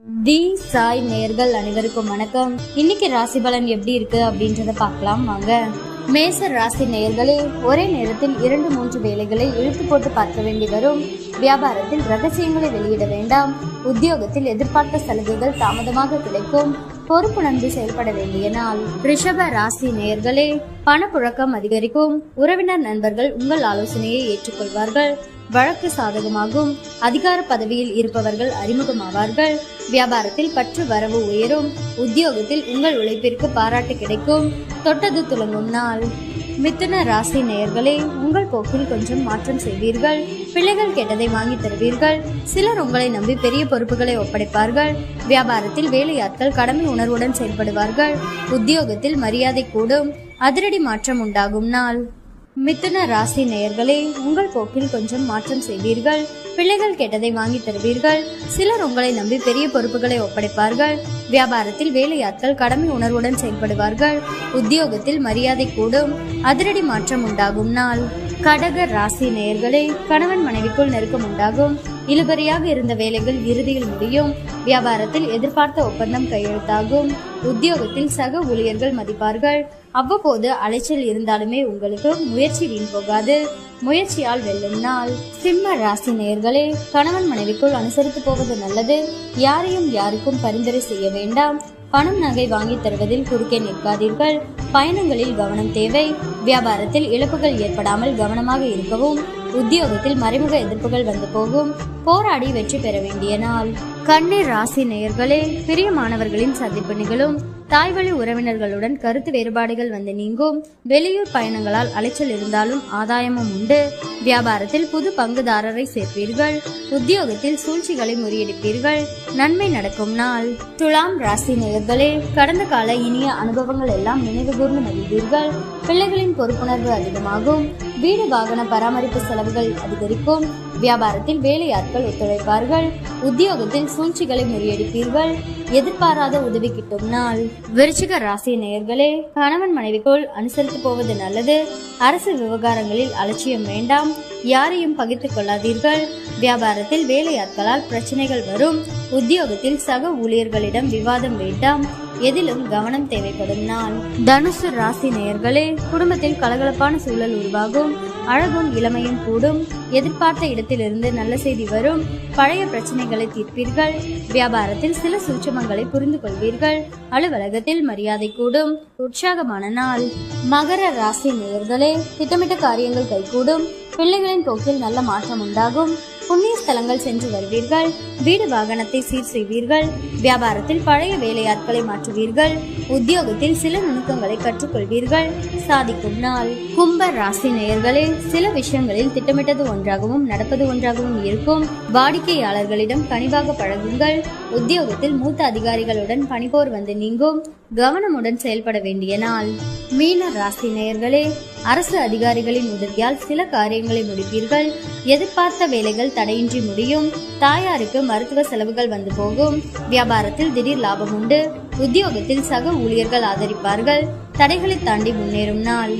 தி சாய் நேயர்கள் அனைவருக்கும் வணக்கம். இன்னைக்கு ராசி பலன் எப்படி இருக்கு அப்படின்றத பார்க்கலாம் வாங்க. மேச ராசி நேயர்களே, ஒரே நேரத்தில் 2-3 வேலைகளை இழுத்து போட்டு பார்க்க வேண்டி வரும். வியாபாரத்தில் ரகசியங்களை வெளியிட வேண்டாம். உத்தியோகத்தில் எதிர்பார்த்த சலுகைகள் தாமதமாக கிடைக்கும். பொறுப்புணர்ந்து செயல்பட வேண்டிய நாள். ரிஷப ராசி நேயர்களே, பணப்புழக்கம் அதிகரிக்கும். உறவினர் நண்பர்கள் உங்கள் ஆலோசனையை ஏற்றுக்கொள்வார்கள். வழக்கு சாதகமாகும். அதிகார பதவியில் இருப்பவர்கள் அறிமுகமாவார்கள். வியாபாரத்தில் பற்று வரவு உயரும். உத்தியோகத்தில் உங்கள் உழைப்பிற்கு பாராட்டு கிடைக்கும். தொட்டது துலங்கும் நாள். மிதுன ராசி நேயர்களே, உங்கள் போக்கில் கொஞ்சம் மாற்றம் செய்வீர்கள். பிள்ளைகள் கேட்டதை வாங்கி தருவீர்கள். சிலர் உங்களை நம்பி பெரிய பொறுப்புகளை ஒப்படைப்பார்கள். வியாபாரத்தில் வேலையாட்கள் கடமை உணர்வுடன் செயல்படுவார்கள். உத்தியோகத்தில் மரியாதை கூடும். அதிரடி மாற்றம் உண்டாகும் நாள். மிதுன ராசி நேயர்களே, உங்கள் போக்கில் கொஞ்சம் மாற்றம் செய்வீர்கள். பிள்ளைகள் கேட்டதை வாங்கி தருவீர்கள். சிலர் உங்களை நம்பி பெரிய பொறுப்புகளை ஒப்படைப்பார்கள். வியாபாரத்தில் வேலையாட்கள் கடமை உணர்வுடன் செயல்படுவார்கள். உத்தியோகத்தில் மரியாதை கூடும். அதிரடி மாற்றம் உண்டாகும் நாள். கடக ராசி நேயர்களே, கணவன் மனைவிக்குள் நெருக்கம் உண்டாகும். இழுபறியாக இருந்த வேலைகள் இறுதியில் முடியும். வியாபாரத்தில் எதிர்பார்த்த ஒப்பந்தம் கையெழுத்தாகும். உத்தியோகத்தில் சக ஊழியர்கள் மதிப்பார்கள். அவ்வப்போது அலைச்சல் இருந்தாலுமே உங்களுக்கு முயற்சி வீண் போகாது. முயற்சியால் வெல்லும் நாள். சிம்ம ராசி நேயர்களே, கணவன் மனைவிக்குள் அனுசரித்து போவது நல்லது. யாருக்கும் பரிந்துரை செய்ய வேண்டாம். பணம் நகை வாங்கி தருவதில் குறுக்கே நிற்காதீர்கள். பயணங்களில் கவனம் தேவை. வியாபாரத்தில் இழப்புகள் ஏற்படாமல் கவனமாக இருக்கவும். உத்தியோகத்தில் மறைமுக எதிர்ப்புகள் வந்து போகும். போராடி வெற்றி பெற வேண்டிய நாள். கன்னி ராசி நேயர்களே, பிரியமானவர்களின் சந்திப்பு நிகழும். தாய்வழி உறவினர்களுடன் கருத்து வேறுபாடுகள் வந்து நீங்கும். வெளியூர் பயணங்களால் அலைச்சல் இருந்தாலும் ஆதாயமும் உண்டு. வியாபாரத்தில் புது பங்குதாரரை சேர்ப்பீர்கள். உத்தியோகத்தில் சூழ்ச்சிகளை முறியடிப்பீர்கள். நன்மை நடக்கும் நாள். துலாம் ராசி நேயர்களே, கடந்த கால இனிய அனுபவங்கள் எல்லாம் நினைவு கூர்ந்து மகிழ்வீர்கள். பிள்ளைகளின் பொறுப்புணர்வு அதிகமாகும். வீடு வாகன பராமரிப்பு செலவுகள் அதிகரிக்கும். வியாபாரத்தில் வேலையாட்கள் ஒத்துழைப்பார்கள். உத்தியோகத்தில் சூழ்ச்சிகளை முறியடிப்பீர்கள். எதிர்பாராத உதவி கிட்டும் நாள். விருச்சிக ராசி நேயர்களே, கணவன் மனைவிக்குள் அனுசரித்து போவது நல்லது. அரசு விவகாரங்களில் அலட்சியம் வேண்டாம். யாரையும் பகிர்ந்து கொள்ளாதீர்கள். வியாபாரத்தில் வேலையாட்களால் பிரச்சனைகள் வரும். உத்தியோகத்தில் சக ஊழியர்களிடம் விவாதம் வேண்டாம். எதிலும் கவனம் தேவைப்படும் நாள். தனுசு ராசி நேயர்களே, குடும்பத்தில் கலகலப்பான சூழல் உருவாகும். அழகும் இளமையும் கூடும். எதிர்பார்த்த இடத்திலிருந்து நல்ல செய்தி வரும். பழைய பிரச்சனைகளை தீர்ப்பீர்கள். வியாபாரத்தில் சில சூட்சமங்களை புரிந்து கொள்வீர்கள். அலுவலகத்தில் மரியாதை கூடும். உற்சாகமான நாள். மகர ராசி நேயர்களே, திட்டமிட்ட காரியங்கள் கைகூடும். பிள்ளைகளின் போக்கில் நல்ல மாற்றம் உண்டாகும். புண்ணிய ஸ்தலங்கள் சென்று வருவீர்கள். வீடு வாகனத்தை சீர் செய்வீர்கள். வியாபாரத்தில் பழைய வேலையாட்களை மாற்றுவீர்கள். உத்தியோகத்தில் சில நுணுக்கங்களை கற்றுக்கொள்வீர்கள். சாதிக்கும் நாள். கும்ப ராசி நேயர்களே, சில விஷயங்களில் திட்டமிட்டது ஒன்றாகவும் நடப்பது ஒன்றாகவும் இருக்கும். வாடிக்கையாளர்களிடம் கனிவாக பழகுங்கள். உத்தியோகத்தில் மூத்த அதிகாரிகளுடன் பணிபோர் வந்து நீங்கும். கவனமுடன் செயல்பட வேண்டிய நாள். மீன ராசி நேயர்களே, அரசு அதிகாரிகளின் உதவியால் சில காரியங்களை முடிப்பீர்கள். எதிர்பார்த்த வேலைகள் தடையின்றி முடியும். தாயாருக்கு மருத்துவ செலவுகள் வந்து போகும். வியாபாரத்தில் திடீர் லாபம் உண்டு. உத்தியோகத்தில் சக ஊழியர்கள் ஆதரிப்பார்கள். தடைகளை தாண்டி முன்னேறும் நாள்.